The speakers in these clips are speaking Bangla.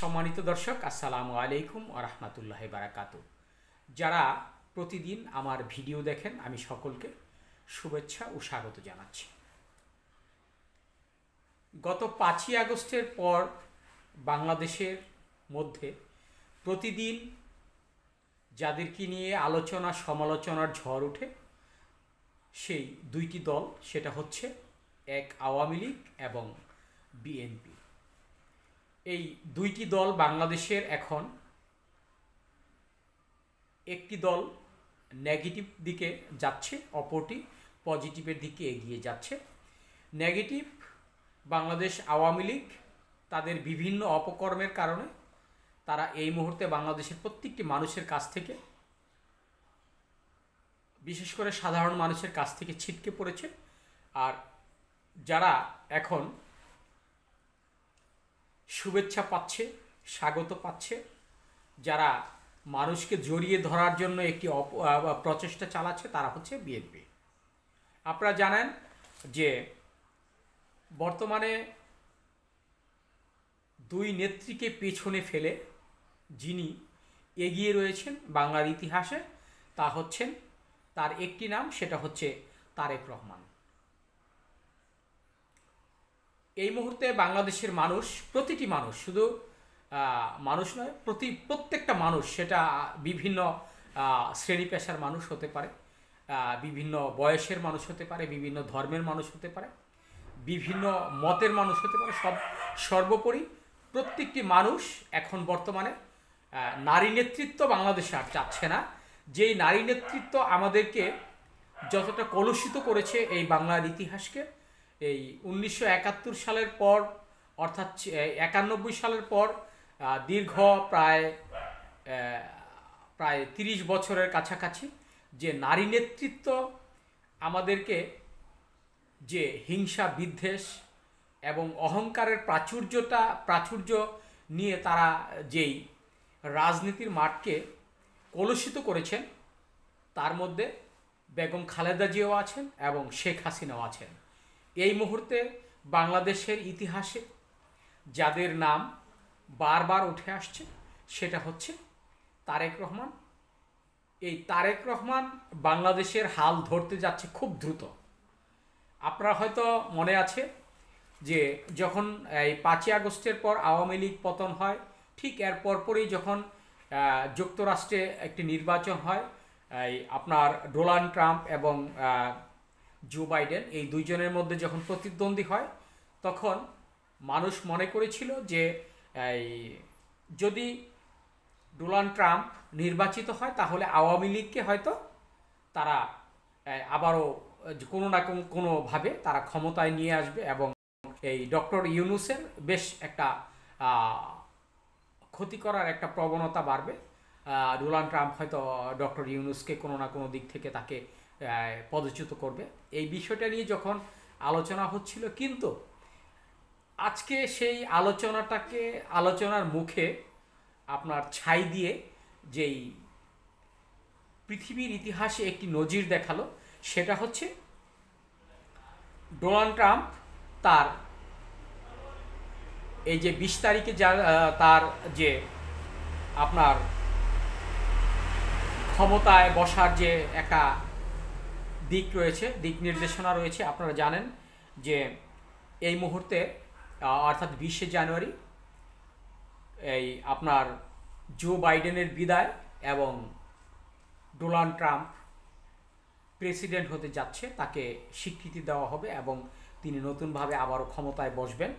সম্মানিত দর্শক, আসসালামু আলাইকুম ওয়া রাহমাতুল্লাহি ওয়া বারাকাতুহু। যারা প্রতিদিন আমার ভিডিও দেখেন, আমি সকলকে শুভেচ্ছা ও স্বাগত জানাচ্ছি। গত 5ই আগস্টের পর বাংলাদেশের মধ্যে প্রতিদিন যাদেরকে নিয়ে আলোচনা সমালোচনার ঝড় ওঠে, সেই দুইটি দল, সেটা হচ্ছে এক আওয়ামী লীগ এবং বিএনপি। এই দুইটি দল বাংলাদেশের এখন একটি দল নেগেটিভ দিকে যাচ্ছে, অপরটি পজিটিভের দিকে এগিয়ে যাচ্ছে। নেগেটিভ বাংলাদেশ আওয়ামী লীগ তাদের বিভিন্ন অপকর্মের কারণে তারা এই মুহূর্তে বাংলাদেশের প্রত্যেকটি মানুষের কাছ থেকে, বিশেষ করে সাধারণ মানুষের কাছ থেকে ছিটকে পড়েছে। আর যারা এখন শুভেচ্ছা পাচ্ছে, স্বাগত পাচ্ছে, যারা মানুষকে জড়িয়ে ধরার জন্য একটি প্রচেষ্টা চালাচ্ছে, তারা হচ্ছে বিএনপি। আপনারা জানেন যে বর্তমানে দুই নেত্রীকে পেছনে ফেলে যিনি এগিয়ে রয়েছেন বাংলার ইতিহাসে, তা হচ্ছেন, তার একটি নাম, সেটা হচ্ছে তারেক রহমান। এই মুহূর্তে বাংলাদেশের মানুষ, প্রতিটি মানুষ, শুধু মানুষ নয়, প্রত্যেকটা মানুষ, সেটা বিভিন্ন শ্রেণী পেশার মানুষ হতে পারে, বিভিন্ন বয়সের মানুষ হতে পারে, বিভিন্ন ধর্মের মানুষ হতে পারে, বিভিন্ন মতের মানুষ হতে পারে, সর্বোপরি প্রত্যেকটি মানুষ এখন বর্তমানে নারী নেতৃত্ব বাংলাদেশে আর চাচ্ছে না। যেই নারী নেতৃত্ব আমাদেরকে যতটা কলুষিত করেছে এই বাংলার ইতিহাসকে, এই 1971 সালের পর, অর্থাৎ 91 সালের পর দীর্ঘ প্রায় 30 বছরের কাছাকাছি যে নারী নেতৃত্ব আমাদেরকে যে হিংসা, বিদ্বেষ এবং অহংকারের প্রাচুর্য নিয়ে তারা যেই রাজনীতির মাঠকে কলুষিত করেছেন, তার মধ্যে বেগম খালেদা জিয়াও আছেন এবং শেখ হাসিনাও আছেন। এই মুহূর্তে বাংলাদেশের ইতিহাসে যাদের নাম বারবার উঠে আসছে, সেটা হচ্ছে তারেক রহমান। এই তারেক রহমান বাংলাদেশের হাল ধরতে যাচ্ছে খুব দ্রুত। আপনারা হয়তো মনে আছে যে যখন এই 5ই আগস্টের পর আওয়ামী লীগ পতন হয়, ঠিক এর পরপরই যখন যুক্তরাষ্ট্রে একটি নির্বাচন হয়, এই আপনার ডোনাল্ড ট্রাম্প এবং জো বাইডেন, এই দুইজনের মধ্যে যখন প্রতিদ্বন্দ্বী হয়, তখন মানুষ মনে করেছিল যে যদি ডোনাল্ড ট্রাম্প নির্বাচিত হয়, তাহলে আওয়ামী লীগকে হয়তো তারা আবারও কোনো না কোনোভাবে তারা ক্ষমতায় নিয়ে আসবে এবং এই ডক্টর ইউনূসের বেশ একটা ক্ষতি করার একটা প্রবণতা বাড়বে। ডোনাল্ড ট্রাম্প হয়তো ডক্টর ইউনূসকে কোনো না কোনো দিক থেকে তাকে পদচ্যুত করবে। এই বিষয়টা নিয়ে যখন আলোচনা হচ্ছিল, কিন্তু আজকে সেই আলোচনার মুখে আপনার ছাই দিয়ে যেই পৃথিবীর ইতিহাসে একটি নজির দেখালো, সেটা হচ্ছে ডোনাল্ড ট্রাম্প তার এই যে 20 তারিখে তার যে আপনার ক্ষমতায় বসার যে একটা দিক রয়েছে, দিক নির্দেশনা রয়েছে, আপনারা জানেন যে এই মুহূর্তে অর্থাৎ 20শে জানুয়ারি এই আপনার জো বাইডেনের বিদায় এবং ডোনাল্ড ট্রাম্প প্রেসিডেন্ট হতে যাচ্ছে, তাকে স্বীকৃতি দেওয়া হবে এবং তিনি নতুনভাবে আবারও ক্ষমতায় বসবেন।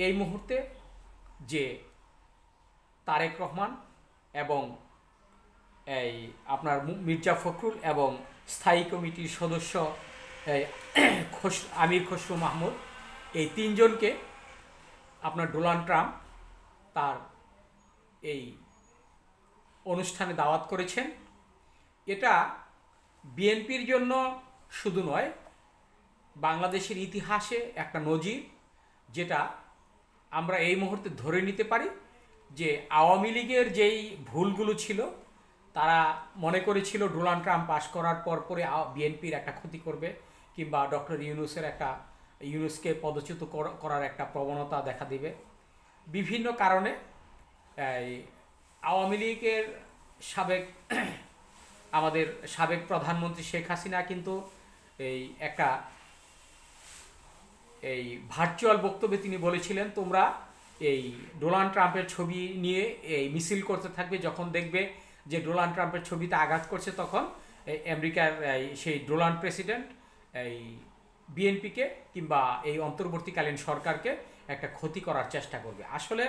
এই মুহূর্তে যে তারেক রহমান এবং এই আপনার মির্জা ফখরুল এবং স্থায়ী কমিটির সদস্য আমির খসরু মাহমুদ, এই তিনজনকে আপনার ডোনাল্ড ট্রাম্প তার এই অনুষ্ঠানে দাওয়াত করেছেন। এটা বিএনপির জন্য শুধু নয়, বাংলাদেশের ইতিহাসে একটা নজির, যেটা আমরা এই মুহূর্তে ধরে নিতে পারি যে আওয়ামী লীগের যেই ভুলগুলো ছিল, তারা মনে করেছিল ডোনাল্ড ট্রাম্প পাস করার পরে বিএনপির একটা ক্ষতি করবে, কিংবা ডক্টর ইউনূসকে পদচ্যুত করার একটা প্রবণতা দেখা দিবে। বিভিন্ন কারণে এই আওয়ামী লীগের সাবেক আমাদের সাবেক প্রধানমন্ত্রী শেখ হাসিনা কিন্তু এই একটা এই ভার্চুয়াল বক্তব্যে তিনি বলেছিলেন, তোমরা এই ডোনাল্ড ট্রাম্পের ছবি নিয়ে এই মিছিল করতে থাকবে, যখন দেখবে যে ডোনাল্ড ট্রাম্পের ছবিতে আঘাত করছে তখন এই আমেরিকার সেই ডোনাল্ড প্রেসিডেন্ট এই বিএনপিকে কিংবা এই অন্তর্বর্তীকালীন সরকারকে একটা ক্ষতি করার চেষ্টা করবে। আসলে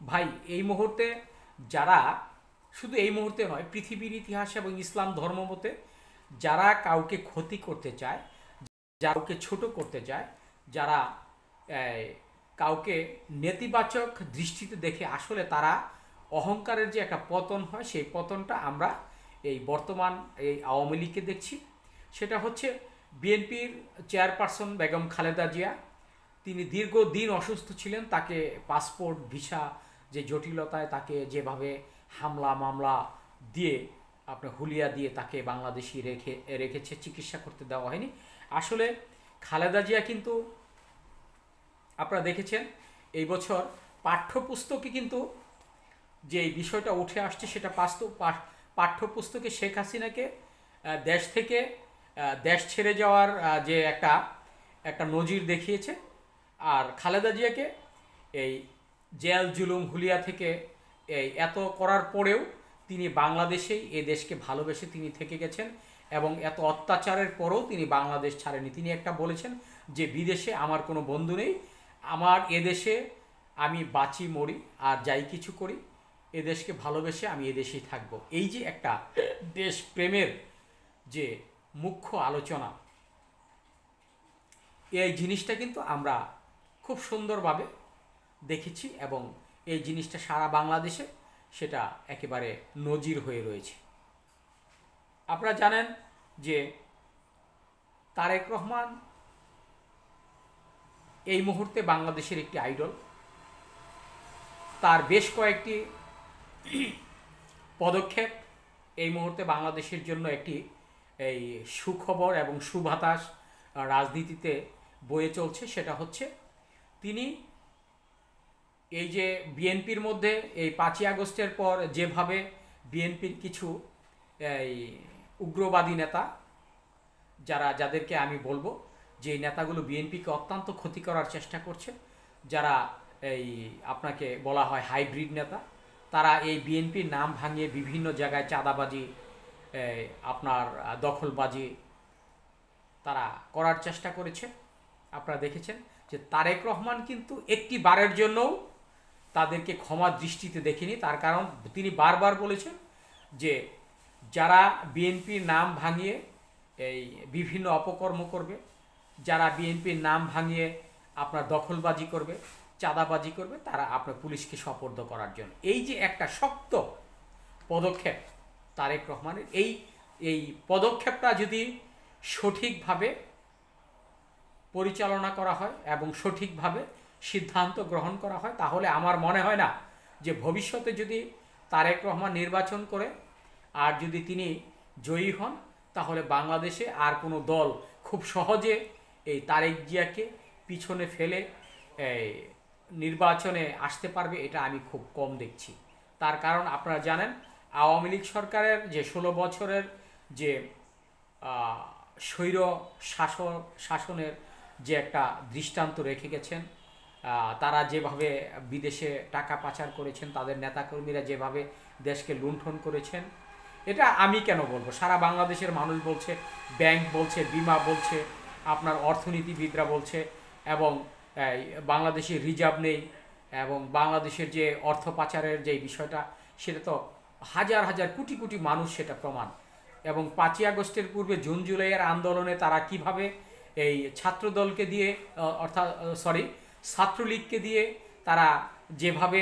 ভাই এই মুহূর্তে যারা, শুধু এই মুহূর্তে নয়, পৃথিবীর ইতিহাস এবং ইসলাম ধর্ম মতে যারা কাউকে ক্ষতি করতে চায়, কাউকে ছোট করতে চায়, যারা কাউকে নেতিবাচক দৃষ্টিতে দেখে, আসলে তারা অহংকারের যে একটা পতন হয় সেই পতনটা আমরা এই বর্তমান এই আওয়ামী লীগকে দেখছি। সেটা হচ্ছে বিএনপির চেয়ারপারসন বেগম খালেদা জিয়া, তিনি দীর্ঘদিন অসুস্থ ছিলেন, তাকে পাসপোর্ট ভিসা যে জটিলতায় তাকে যেভাবে হামলা মামলা দিয়ে আপনার হুলিয়া দিয়ে তাকে বাংলাদেশি রেখেছে, চিকিৎসা করতে দেওয়া হয়নি। আসলে খালেদা জিয়া কিন্তু আপনারা দেখেছেন এই বছর পাঠ্যপুস্তকে কিন্তু যে এই বিষয়টা উঠে আসছে সেটা পাঠ্যপুস্তকে শেখ হাসিনাকে দেশ থেকে দেশ ছেড়ে যাওয়ার যে একটা নজির দেখিয়েছে, আর খালেদা জিয়াকে এই জেল জুলুম হুলিয়া থেকে এই এত করার পরেও তিনি বাংলাদেশেই এই দেশকে ভালোবেসে তিনি থেকে গেছেন এবং এত অত্যাচারের পরেও তিনি বাংলাদেশ ছাড়েনি। তিনি একটা বলেছেন যে বিদেশে আমার কোনো বন্ধু নেই, আমার এদেশে আমি বাঁচি মরি আর যাই কিছু করি, এদেশকে ভালোবেসে আমি এদেশেই থাকবো। এই যে একটা দেশ প্রেমের যে মুখ্য আলোচনা, এই জিনিসটা কিন্তু আমরা খুব সুন্দরভাবে দেখেছি এবং এই জিনিসটা সারা বাংলাদেশে সেটা একেবারে নজির হয়ে রয়েছে। আপনারা জানেন যে তারেক রহমান এই মুহূর্তে বাংলাদেশের একটি আইডল। তার বেশ কয়েকটি পদক্ষেপ এই মুহূর্তে বাংলাদেশের জন্য একটি এই সুখবর এবং সুবাতাস রাজনীতিতে বয়ে চলছে। সেটা হচ্ছে তিনি এই যে বিএনপির মধ্যে এই 5ই আগস্টের পর যেভাবে বিএনপির কিছু এই উগ্রবাদী নেতা, যাদেরকে আমি বলবো যে এই নেতাগুলো বিএনপিকে অত্যন্ত ক্ষতি করার চেষ্টা করছে, যারা এই আপনাকে বলা হয় হাইব্রিড নেতা, তারা এই বিএনপির নাম ভাঙিয়ে বিভিন্ন জায়গায় চাঁদাবাজি, আপনার দখলবাজি তারা করার চেষ্টা করেছে। আপনারা দেখেছেন যে তারেক রহমান কিন্তু একটি বারের জন্যও তাদেরকে ক্ষমা দৃষ্টিতে দেখেনি। তার কারণ তিনি বারবার বলেছেন যে যারা বিএনপির নাম ভাঙিয়ে এই বিভিন্ন অপকর্ম করবে, যারা বিএনপির নাম ভাঙিয়ে আপনার দখলবাজি করবে, চাঁদাবাজি করবে, তারা আপনার পুলিশকে সোপর্দ করার জন্য। এই যে একটা শক্ত পদক্ষেপ তারেক রহমানের, এই পদক্ষেপটা যদি সঠিকভাবে পরিচালনা করা হয় এবং সঠিকভাবে সিদ্ধান্ত গ্রহণ করা হয়, তাহলে আমার মনে হয় না যে ভবিষ্যতে যদি তারেক রহমান নির্বাচন করে আর যদি তিনি জয়ী হন, তাহলে বাংলাদেশে আর কোনো দল খুব সহজে এই তারেক জিয়াকে পিছনে ফেলে নির্বাচনে আসতে পারবে, এটা আমি খুব কম দেখছি। তার কারণ আপনারা জানেন আওয়ামী লীগ সরকারের যে 16 বছরের যে স্বৈর শাসনের যে একটা দৃষ্টান্ত রেখে গেছেন, তারা যেভাবে বিদেশে টাকা পাচার করেছেন, তাদের নেতাকর্মীরা যেভাবে দেশকে লুণ্ঠন করেছেন, এটা আমি কেন বলবো, সারা বাংলাদেশের মানুষ বলছে, ব্যাংক বলছে, বিমা বলছে, আপনার অর্থনীতিবিদরা বলছে, এবং বাংলাদেশের রিজার্ভ নেই, এবং বাংলাদেশের যে অর্থ পাচারের যে বিষয়টা সেটা তো হাজার হাজার কোটি কোটি মানুষ সেটা প্রমাণ। এবং 5ই আগস্টের পূর্বে জুন জুলাইয়ের আন্দোলনে তারা কিভাবে এই ছাত্রদলকে দিয়ে ছাত্রলীগকে দিয়ে তারা যেভাবে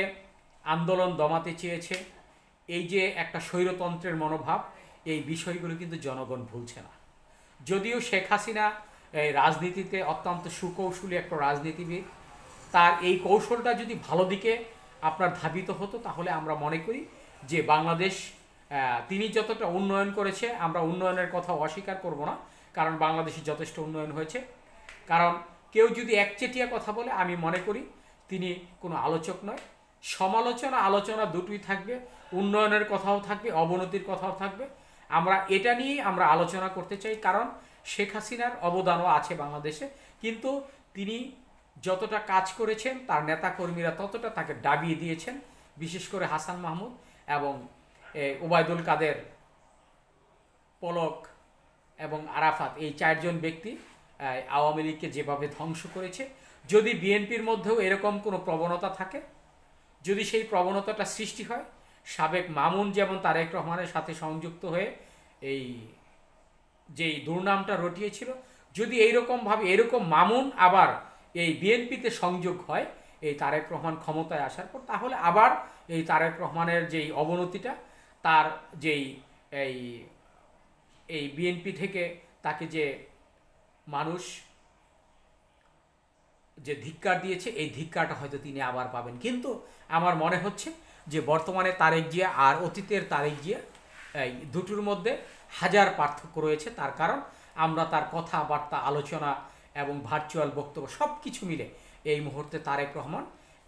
আন্দোলন দমাতে চেয়েছে, এই যে একটা স্বৈরতন্ত্রের মনোভাব, এই বিষয়গুলো কিন্তু জনগণ ভুলছে না। যদিও শেখ হাসিনা এই রাজনীতিতে অত্যন্ত সুকৌশলী একটা রাজনীতিবিদ, তার এই কৌশলটা যদি ভালো দিকে আপনার ধাবিত হতো, তাহলে আমরা মনে করি যে বাংলাদেশ, তিনি যতটা উন্নয়ন করেছে, আমরা উন্নয়নের কথা অস্বীকার করব না, কারণ বাংলাদেশে যথেষ্ট উন্নয়ন হয়েছে। কারণ কেউ যদি একচেটিয়া কথা বলে, আমি মনে করি তিনি কোনো আলোচক নয়। সমালোচনা আলোচনা দুটোই থাকবে, উন্নয়নের কথাও থাকবে, অবনতির কথাও থাকবে। আমরা এটা নিয়েই আমরা আলোচনা করতে চাই, কারণ শেখ হাসিনার অবদানও আছে বাংলাদেশে, কিন্তু তিনি যতটা কাজ করেছেন তার নেতাকর্মীরা ততটা তাকে ডাবিয়ে দিয়েছেন। বিশেষ করে হাসান মাহমুদ এবং ওবায়দুল কাদের, পলক এবং আরাফাত, এই চারজন ব্যক্তি আওয়ামী লীগকে যেভাবে ধ্বংস করেছে। যদি বিএনপির মধ্যেও এরকম কোনো প্রবণতা থাকে, যদি সেই প্রবণতাটা সৃষ্টি হয়, সাবেক মামুন যেমন তারেক রহমানের সাথে সংযুক্ত হয়ে এই যেই দুর্নামটা রটিয়েছিল, যদি এইরকমভাবে এরকম মামুন আবার এই বিএনপিতে সংযোগ হয় এই তারেক রহমান ক্ষমতায় আসার পর, তাহলে আবার এই তারেক রহমানের যেই অবনতিটা, তার যেই এই বিএনপি থেকে তাকে যে মানুষ যে ধিক্কার দিয়েছে, এই ধিক্কারটা হয়তো তিনি আবার পাবেন। কিন্তু আমার মনে হচ্ছে যে বর্তমানে তারেক জিয়া আর অতীতের তারেক জিয়া এই দুটোর মধ্যে হাজার পার্থক্য রয়েছে। তার কারণ আমরা তার কথাবার্তা, আলোচনা এবং ভার্চুয়াল বক্তব্য সব কিছু মিলে এই মুহূর্তে তারেক রহমান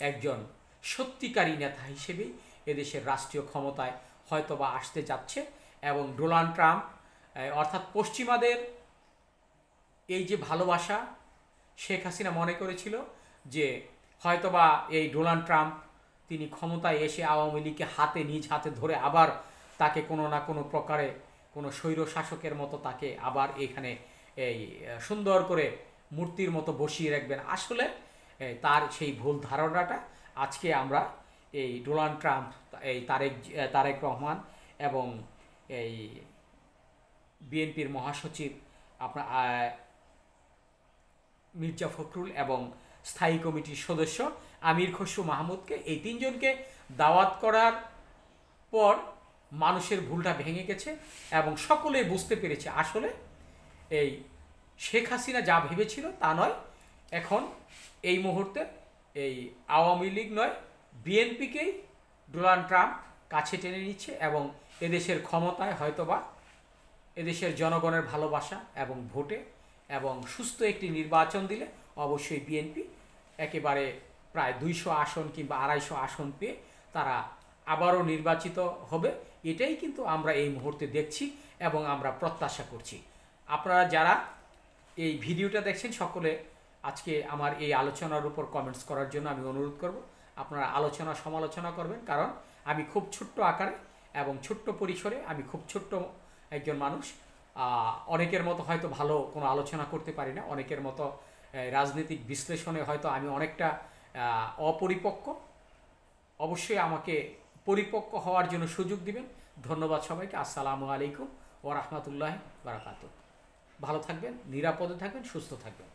একজন সত্যিকারী নেতা হিসেবেই এদেশের রাষ্ট্রীয় ক্ষমতায় হয়তোবা আসতে যাচ্ছে। এবং ডোনাল্ড ট্রাম্প অর্থাৎ পশ্চিমাদের এই যে ভালোবাসা, শেখ হাসিনা মনে করেছিল যে হয়তোবা এই ডোনাল্ড ট্রাম্প তিনি ক্ষমতায় এসে আওয়ামী লীগকে নিজ হাতে ধরে আবার তাকে কোনো না কোনো প্রকারে কোনো স্বৈর শাসকের মতো তাকে আবার এখানে এই সুন্দর করে মূর্তির মতো বসিয়ে রাখবেন। আসলে তার সেই ভুল ধারণাটা আজকে আমরা এই ডোনাল্ড ট্রাম্প, এই তারেক রহমান এবং এই বিএনপির মহাসচিব আপনার মির্জা ফখরুল এবং স্থায়ী কমিটির সদস্য আমির খসরু মাহমুদকে, এই তিনজনকে দাওয়াত করার পর মানুষের ভুলটা ভেঙে গেছে এবং সকলেই বুঝতে পেরেছে আসলে এই শেখ হাসিনা যা ভেবেছিল তা নয়। এখন এই মুহূর্তে এই আওয়ামী লীগ নয়, বিএনপিকেই ডোনাল্ড ট্রাম্প কাছে টেনে নিচ্ছে এবং এদেশের ক্ষমতায় হয়তোবা এদেশের জনগণের ভালোবাসা এবং ভোটে এবং সুস্থ একটি নির্বাচন দিলে অবশ্যই বিএনপি একেবারে প্রায় 200 আসন কিংবা 250 আসন পেয়ে তারা আবারও নির্বাচিত হবে। এটাই কিন্তু আমরা এই মুহূর্তে দেখছি এবং আমরা প্রত্যাশা করছি। আপনারা যারা এই ভিডিওটা দেখছেন সকলে আজকে আমার এই আলোচনার উপর কমেন্টস করার জন্য আমি অনুরোধ করব। আপনারা আলোচনা সমালোচনা করবেন, কারণ আমি খুব ছোট্ট আকারে এবং ছোট্ট পরিসরে, আমি খুব ছোট্ট একজন মানুষ। অনেকের মতো হয়তো ভালো কোনো আলোচনা করতে পারি না, অনেকের মতো রাজনৈতিক বিশ্লেষণে হয়তো আমি অনেকটা অপরিপক্ক। অবশ্যই আমাকে পরিপক্ক হওয়ার জন্য সুযোগ দিবেন। ধন্যবাদ সবাইকে। আসসালামু আলাইকুম ওয়া রাহমাতুল্লাহি ওয়া বারাকাতুহু। ভালো থাকবেন, নিরাপদে থাকবেন, সুস্থ থাকবেন।